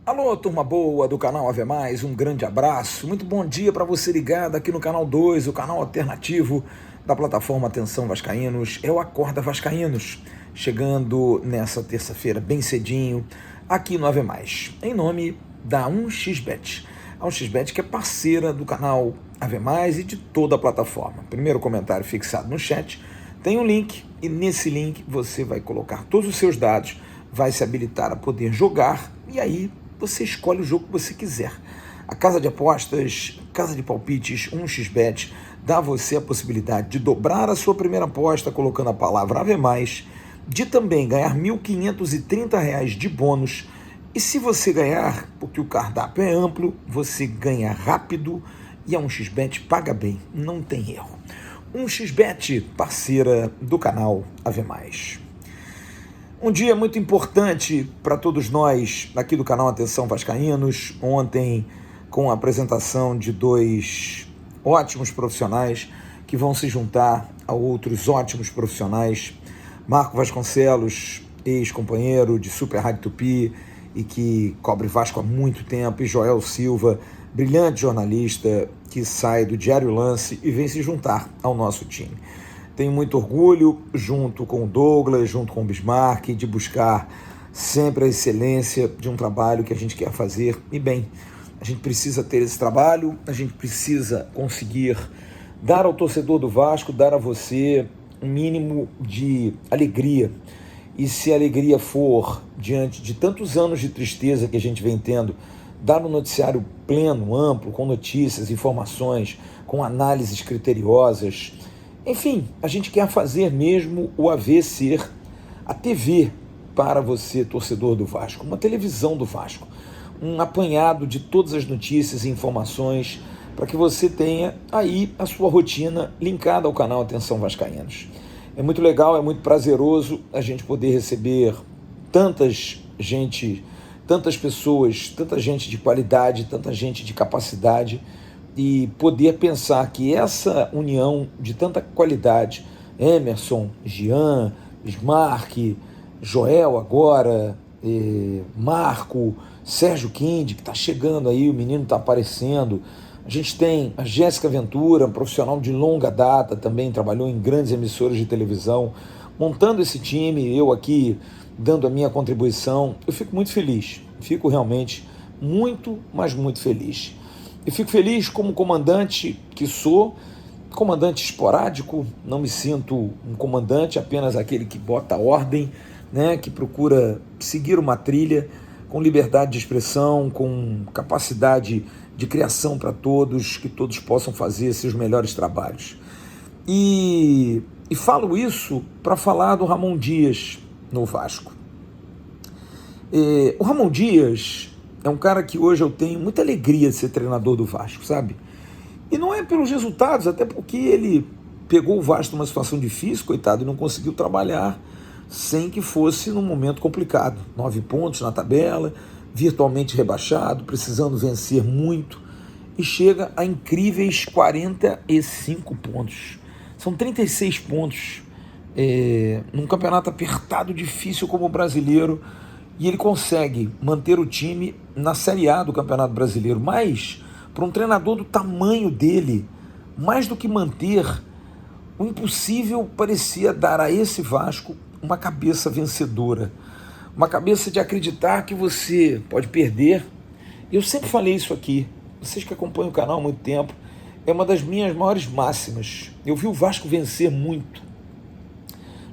Alô, turma boa do canal Ave Mais, um grande abraço, muito bom dia para você ligado aqui no canal 2, o canal alternativo da plataforma Atenção Vascaínos, é o Acorda Vascaínos, chegando nessa terça-feira bem cedinho aqui no Ave Mais, em nome da 1xBet, a 1xBet que é parceira do canal Ave Mais e de toda a plataforma. Primeiro comentário fixado no chat, tem um link e nesse link você vai colocar todos os seus dados, vai se habilitar a poder jogar e aí você escolhe o jogo que você quiser. A casa de apostas, casa de palpites, 1xBet, dá a você a possibilidade de dobrar a sua primeira aposta colocando a palavra Ave Mais, de também ganhar R$ 1.530 de bônus. E se você ganhar, porque o cardápio é amplo, você ganha rápido e a 1xBet paga bem, não tem erro. 1xBet, parceira do canal Ave Mais. Um dia muito importante para todos nós aqui do canal Atenção Vascaínos, ontem com a apresentação de dois ótimos profissionais que vão se juntar a outros ótimos profissionais, Marco Vasconcelos, ex-companheiro de Super Rádio Tupi e que cobre Vasco há muito tempo, e Joel Silva, brilhante jornalista que sai do Diário Lance e vem se juntar ao nosso time. Tenho muito orgulho, junto com o Douglas, junto com o Bismarck, de buscar sempre a excelência de um trabalho que a gente quer fazer. E bem, a gente precisa ter esse trabalho, a gente precisa conseguir dar ao torcedor do Vasco, dar a você um mínimo de alegria. E se a alegria for, diante de tantos anos de tristeza que a gente vem tendo, dar um noticiário pleno, amplo, com notícias, informações, com análises criteriosas. Enfim, a gente quer fazer mesmo o AV ser a TV para você, torcedor do Vasco, uma televisão do Vasco, um apanhado de todas as notícias e informações para que você tenha aí a sua rotina linkada ao canal Atenção Vascaínos. É muito legal, é muito prazeroso a gente poder receber tanta pessoas, tanta gente de qualidade, tanta gente de capacidade, e poder pensar que essa união de tanta qualidade, Emerson, Jean, Bismarck, Joel agora, Marco, Sérgio Quinde, que está chegando aí, o menino está aparecendo. A gente tem a Jéssica Ventura, um profissional de longa data, também trabalhou em grandes emissoras de televisão, montando esse time, eu aqui dando a minha contribuição. Eu fico muito feliz, fico realmente muito, mas muito feliz. E fico feliz como comandante que sou, comandante esporádico, não me sinto um comandante, apenas aquele que bota ordem, né, que procura seguir uma trilha com liberdade de expressão, com capacidade de criação para todos, que todos possam fazer seus melhores trabalhos. E falo isso para falar do Ramon Dias no Vasco. O Ramon Dias é um cara que hoje eu tenho muita alegria de ser treinador do Vasco, sabe? E não é pelos resultados, até porque ele pegou o Vasco numa situação difícil, coitado, e não conseguiu trabalhar sem que fosse num momento complicado. 9 pontos na tabela, virtualmente rebaixado, precisando vencer muito, e chega a incríveis 45 pontos. São 36 pontos num campeonato apertado, difícil como o brasileiro, e ele consegue manter o time na Série A do Campeonato Brasileiro. Mas, para um treinador do tamanho dele, mais do que manter, o impossível parecia dar a esse Vasco uma cabeça vencedora, uma cabeça de acreditar que você pode perder. Eu sempre falei isso aqui, vocês que acompanham o canal há muito tempo, é uma das minhas maiores máximas. Eu vi o Vasco vencer muito,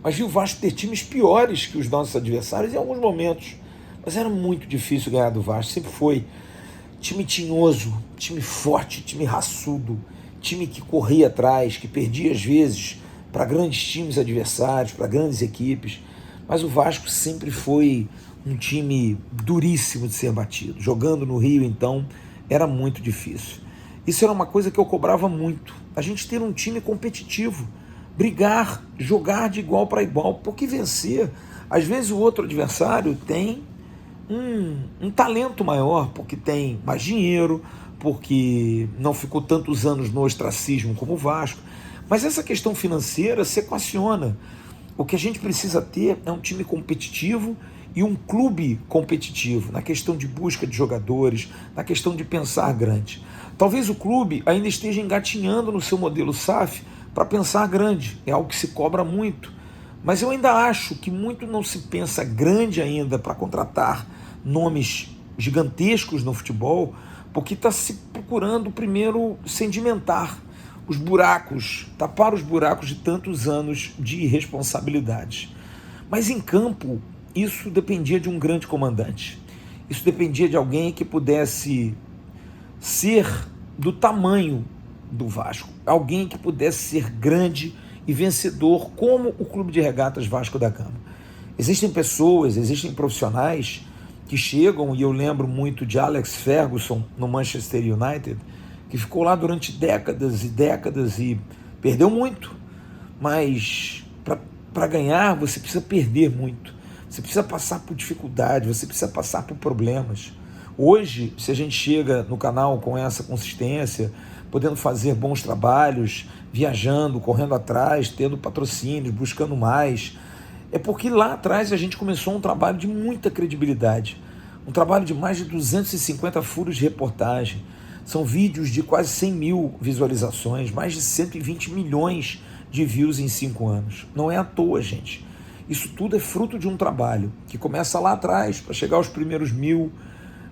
mas vi o Vasco ter times piores que os nossos adversários em alguns momentos. Mas era muito difícil ganhar do Vasco, sempre foi. Time tinhoso, time forte, time raçudo, time que corria atrás, que perdia às vezes para grandes times adversários, para grandes equipes. Mas o Vasco sempre foi um time duríssimo de ser batido. Jogando no Rio, então, era muito difícil. Isso era uma coisa que eu cobrava muito. A gente ter um time competitivo, brigar, jogar de igual para igual, porque vencer, às vezes o outro adversário tem um talento maior, porque tem mais dinheiro, porque não ficou tantos anos no ostracismo como o Vasco, mas essa questão financeira se equaciona. O que a gente precisa ter é um time competitivo e um clube competitivo, na questão de busca de jogadores, na questão de pensar grande. Talvez o clube ainda esteja engatinhando no seu modelo SAF para pensar grande, é algo que se cobra muito, mas eu ainda acho que muito não se pensa grande ainda para contratar nomes gigantescos no futebol, porque está se procurando primeiro sedimentar os buracos, tapar os buracos de tantos anos de irresponsabilidade. Mas em campo, isso dependia de um grande comandante. Isso dependia de alguém que pudesse ser do tamanho do Vasco, alguém que pudesse ser grande e vencedor, como o Clube de Regatas Vasco da Gama. Existem pessoas, existem profissionais que chegam, e eu lembro muito de Alex Ferguson no Manchester United, que ficou lá durante décadas e décadas e perdeu muito, mas para ganhar você precisa perder muito, você precisa passar por dificuldade, você precisa passar por problemas. Hoje, se a gente chega no canal com essa consistência, podendo fazer bons trabalhos, viajando, correndo atrás, tendo patrocínios, buscando mais, é porque lá atrás a gente começou um trabalho de muita credibilidade, um trabalho de mais de 250 furos de reportagem. São vídeos de quase 100 mil visualizações, mais de 120 milhões de views em 5 anos. Não é à toa, gente. Isso tudo é fruto de um trabalho que começa lá atrás, para chegar aos primeiros 1.000,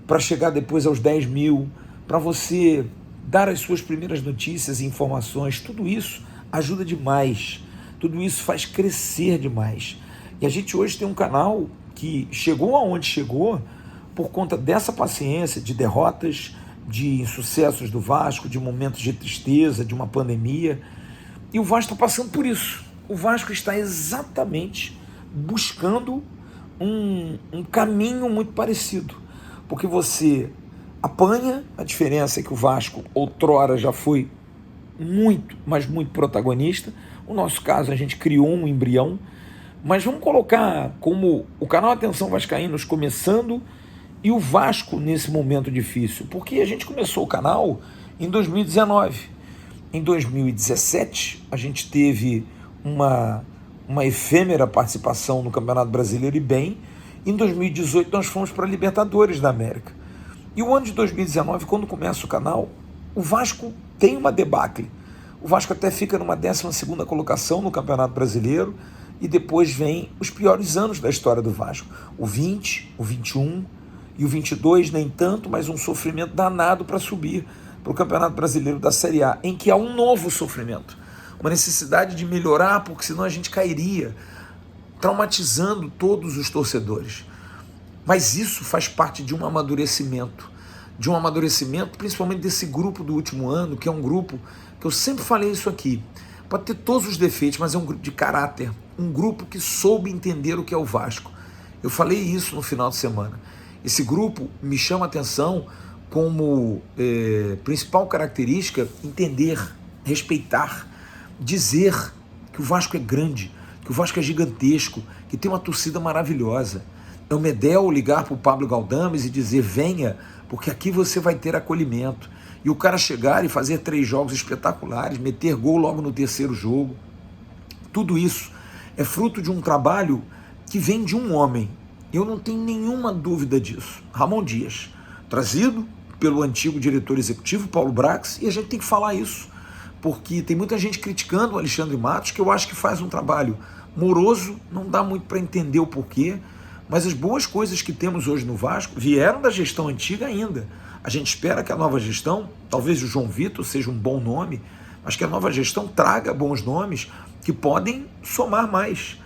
para chegar depois aos 10 mil, para você dar as suas primeiras notícias e informações. Tudo isso ajuda demais, tudo isso faz crescer demais. E a gente hoje tem um canal que chegou aonde chegou por conta dessa paciência, de derrotas, de insucessos do Vasco, de momentos de tristeza, de uma pandemia. E o Vasco está passando por isso. O Vasco está exatamente buscando um caminho muito parecido. Porque você apanha, a diferença é que o Vasco outrora já foi muito, mas muito protagonista. No nosso caso, a gente criou um embrião, mas vamos colocar como o canal Atenção Vascaínos começando e o Vasco nesse momento difícil, porque a gente começou o canal em 2019. Em 2017, a gente teve uma efêmera participação no Campeonato Brasileiro e bem. Em 2018, nós fomos para a Libertadores da América. E o ano de 2019, quando começa o canal, o Vasco tem uma debacle. O Vasco até fica numa 12ª colocação no Campeonato Brasileiro e depois vem os piores anos da história do Vasco. O 20, o 21 e o 22 nem tanto, mas um sofrimento danado para subir para o Campeonato Brasileiro da Série A, em que há um novo sofrimento, uma necessidade de melhorar, porque senão a gente cairia, traumatizando todos os torcedores. Mas isso faz parte de um amadurecimento, principalmente desse grupo do último ano, que é um grupo que eu sempre falei isso aqui, pode ter todos os defeitos, mas é um grupo de caráter, um grupo que soube entender o que é o Vasco. Eu falei isso no final de semana. Esse grupo me chama a atenção como principal característica entender, respeitar, dizer que o Vasco é grande, que o Vasco é gigantesco, que tem uma torcida maravilhosa. É o Medel ligar para o Pablo Galdames e dizer: venha, porque aqui você vai ter acolhimento. E o cara chegar e fazer 3 jogos espetaculares, meter gol logo no 3º jogo. Tudo isso é fruto de um trabalho que vem de um homem. Eu não tenho nenhuma dúvida disso. Ramon Dias, trazido pelo antigo diretor executivo, Paulo Brax, e a gente tem que falar isso, porque tem muita gente criticando o Alexandre Matos, que eu acho que faz um trabalho moroso, não dá muito para entender o porquê, mas as boas coisas que temos hoje no Vasco vieram da gestão antiga ainda. A gente espera que a nova gestão, talvez o João Vitor seja um bom nome, mas que a nova gestão traga bons nomes que podem somar mais.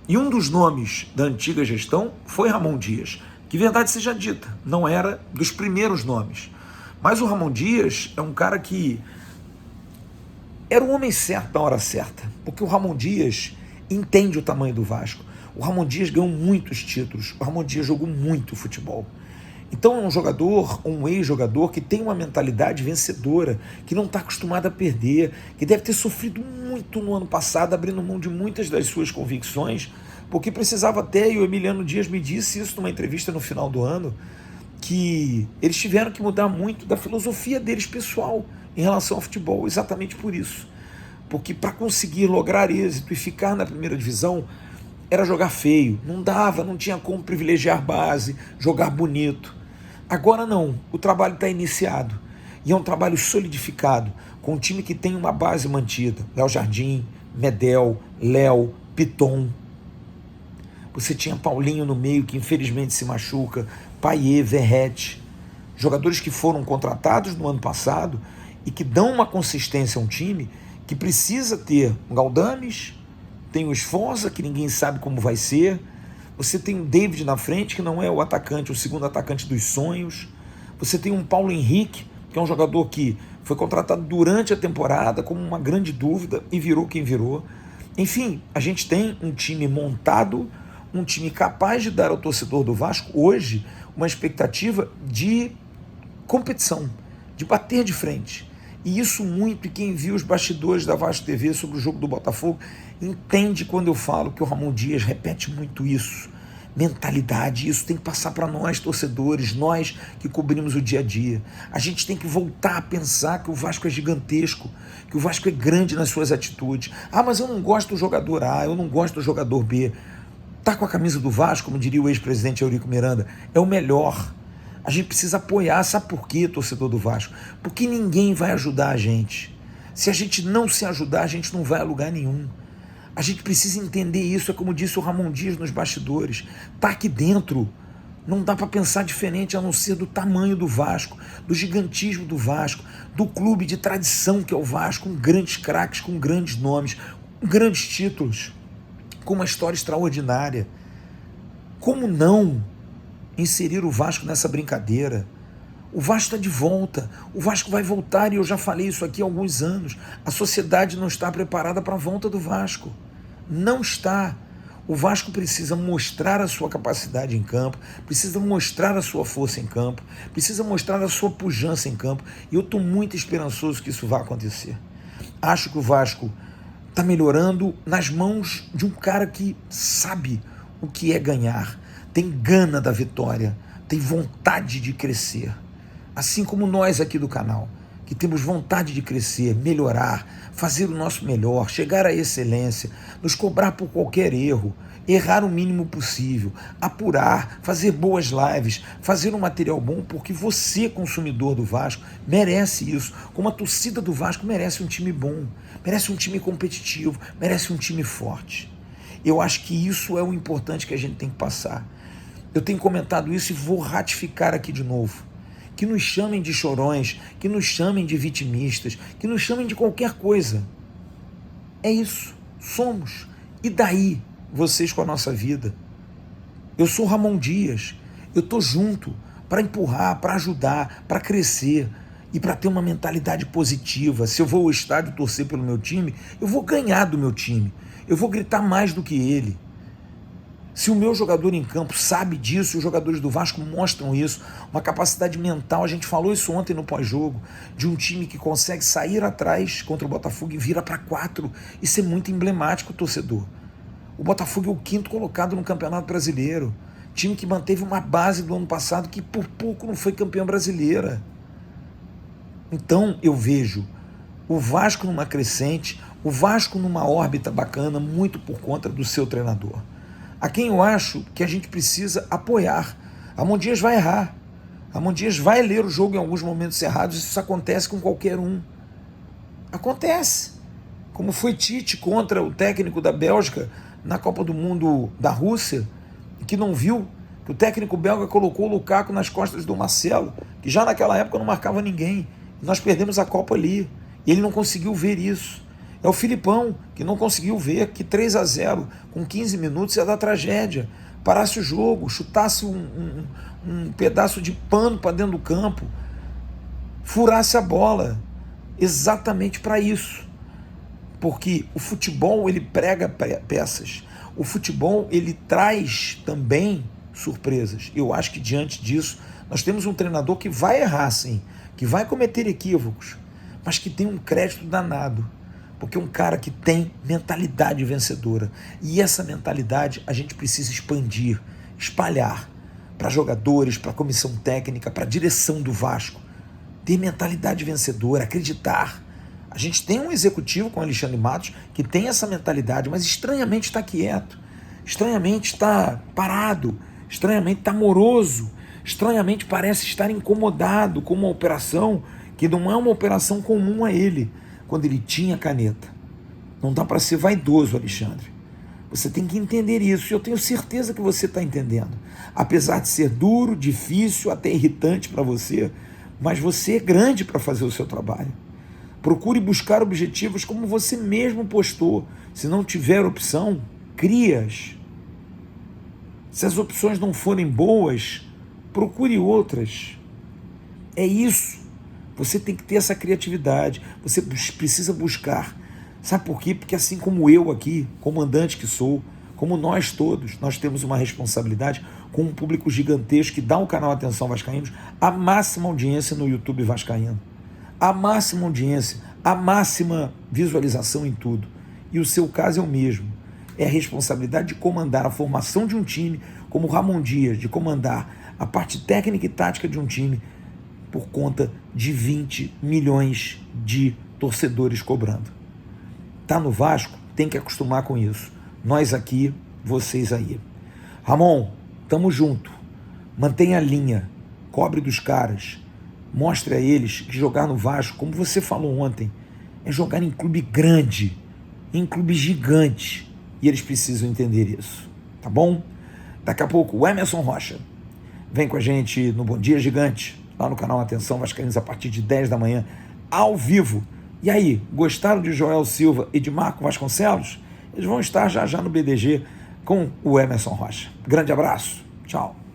E um dos nomes da antiga gestão foi Ramon Dias, que, verdade seja dita, não era dos primeiros nomes. Mas o Ramon Dias é um cara que era o homem certo na hora certa, porque o Ramon Dias entende o tamanho do Vasco. O Ramon Dias ganhou muitos títulos, o Ramon Dias jogou muito futebol. Então é um jogador, um ex-jogador que tem uma mentalidade vencedora, que não está acostumado a perder, que deve ter sofrido muito no ano passado, abrindo mão de muitas das suas convicções, porque precisava até, e o Emiliano Dias me disse isso numa entrevista no final do ano, que eles tiveram que mudar muito da filosofia deles pessoal em relação ao futebol, exatamente por isso. Porque para conseguir lograr êxito e ficar na primeira divisão, era jogar feio, não dava, não tinha como privilegiar base, jogar bonito. Agora não, o trabalho está iniciado e é um trabalho solidificado, com um time que tem uma base mantida. Léo Jardim, Medel, Léo, Piton. Você tinha Paulinho no meio, que infelizmente se machuca, Payet, Verratti, jogadores que foram contratados no ano passado e que dão uma consistência a um time que precisa ter um Galdames, tem o Sforza, que ninguém sabe como vai ser, você tem o David na frente, que não é o atacante, o segundo atacante dos sonhos, você tem um Paulo Henrique, que é um jogador que foi contratado durante a temporada como uma grande dúvida e virou quem virou. Enfim, a gente tem um time montado, um time capaz de dar ao torcedor do Vasco hoje uma expectativa de competição, de bater de frente. E isso muito, e quem viu os bastidores da Vasco TV sobre o jogo do Botafogo, entende quando eu falo que o Ramon Dias repete muito isso. Mentalidade, isso tem que passar para nós, torcedores, nós que cobrimos o dia a dia. A gente tem que voltar a pensar que o Vasco é gigantesco, que o Vasco é grande nas suas atitudes. Ah, mas eu não gosto do jogador A, eu não gosto do jogador B. Tá com a camisa do Vasco, como diria o ex-presidente Eurico Miranda, é o melhor. A gente precisa apoiar, sabe por quê, torcedor do Vasco? Porque ninguém vai ajudar a gente. Se a gente não se ajudar, a gente não vai a lugar nenhum. A gente precisa entender isso, é como disse o Ramon Dias nos bastidores. Tá aqui dentro, não dá para pensar diferente a não ser do tamanho do Vasco, do gigantismo do Vasco, do clube de tradição que é o Vasco, com grandes craques, com grandes nomes, com grandes títulos, com uma história extraordinária. Como não inserir o Vasco nessa brincadeira? O Vasco está de volta, o Vasco vai voltar, e eu já falei isso aqui há alguns anos. A sociedade não está preparada para a volta do Vasco. Não está. O Vasco precisa mostrar a sua capacidade em campo, precisa mostrar a sua força em campo, precisa mostrar a sua pujança em campo, e eu estou muito esperançoso que isso vá acontecer. Acho que o Vasco está melhorando nas mãos de um cara que sabe o que é ganhar, tem gana da vitória, tem vontade de crescer. Assim como nós aqui do canal, que temos vontade de crescer, melhorar, fazer o nosso melhor, chegar à excelência, nos cobrar por qualquer erro, errar o mínimo possível, apurar, fazer boas lives, fazer um material bom, porque você, consumidor do Vasco, merece isso, como a torcida do Vasco merece um time bom, merece um time competitivo, merece um time forte. Eu acho que isso é o importante que a gente tem que passar. Eu tenho comentado isso e vou ratificar aqui de novo. Que nos chamem de chorões, que nos chamem de vitimistas, que nos chamem de qualquer coisa. É isso, somos. E daí, vocês com a nossa vida? Eu sou Ramon Dias, eu estou junto para empurrar, para ajudar, para crescer e para ter uma mentalidade positiva. Se eu vou ao estádio torcer pelo meu time, eu vou ganhar do meu time, eu vou gritar mais do que ele. Se o meu jogador em campo sabe disso, os jogadores do Vasco mostram isso, uma capacidade mental, a gente falou isso ontem no pós-jogo, de um time que consegue sair atrás contra o Botafogo e vira para 4, isso é muito emblemático, torcedor. O Botafogo é o 5º colocado no Campeonato Brasileiro, time que manteve uma base do ano passado que por pouco não foi campeã brasileira. Então eu vejo o Vasco numa crescente, o Vasco numa órbita bacana, muito por conta do seu treinador, a quem eu acho que a gente precisa apoiar. Ramon Dias vai errar, Ramon Dias vai ler o jogo em alguns momentos errados, isso acontece com qualquer um. Acontece. Como foi Tite contra o técnico da Bélgica na Copa do Mundo da Rússia, que não viu que o técnico belga colocou o Lukaku nas costas do Marcelo, que já naquela época não marcava ninguém. Nós perdemos a Copa ali, e ele não conseguiu ver isso. É o Filipão, que não conseguiu ver que 3-0 com 15 minutos ia dar tragédia. Parasse o jogo, chutasse um pedaço de pano para dentro do campo, furasse a bola, exatamente para isso. Porque o futebol, ele prega peças. O futebol, ele traz também surpresas. Eu acho que diante disso, nós temos um treinador que vai errar sim, que vai cometer equívocos, mas que tem um crédito danado. Porque é um cara que tem mentalidade vencedora. E essa mentalidade a gente precisa expandir, espalhar para jogadores, para a comissão técnica, para a direção do Vasco. Ter mentalidade vencedora, acreditar. A gente tem um executivo com o Alexandre Matos que tem essa mentalidade, mas estranhamente está quieto. estranhamente está parado, estranhamente está moroso, estranhamente parece estar incomodado com uma operação que não é uma operação comum a ele, quando ele tinha caneta. Não dá para ser vaidoso, Alexandre. Você tem que entender isso, e eu tenho certeza que você está entendendo. Apesar de ser duro, difícil, até irritante para você, mas você é grande para fazer o seu trabalho. Procure buscar objetivos como você mesmo postou. Se não tiver opção, crie-as. Se as opções não forem boas, procure outras. É isso. Você tem que ter essa criatividade. Você precisa buscar. Sabe por quê? Porque assim como eu aqui, comandante que sou, como nós todos, nós temos uma responsabilidade com um público gigantesco que dá ao canal Atenção Vascaínos a máxima audiência no YouTube vascaíno. A máxima audiência, a máxima visualização em tudo. E o seu caso é o mesmo. É a responsabilidade de comandar a formação de um time, como o Ramon Dias, de comandar a parte técnica e tática de um time por conta de 20 milhões de torcedores cobrando. Tá no Vasco? Tem que acostumar com isso. Nós aqui, vocês aí. Ramon, tamo junto. Mantenha a linha. Cobre dos caras. Mostre a eles que jogar no Vasco, como você falou ontem, é jogar em clube grande, em clube gigante. E eles precisam entender isso. Tá bom? Daqui a pouco, o Emerson Rocha vem com a gente no Bom Dia Gigante, lá no canal Atenção Vascaínos, a partir de 10 da manhã, ao vivo. E aí, gostaram de Joel Silva e de Marco Vasconcelos? Eles vão estar já no BDG com o Emerson Rocha. Grande abraço. Tchau.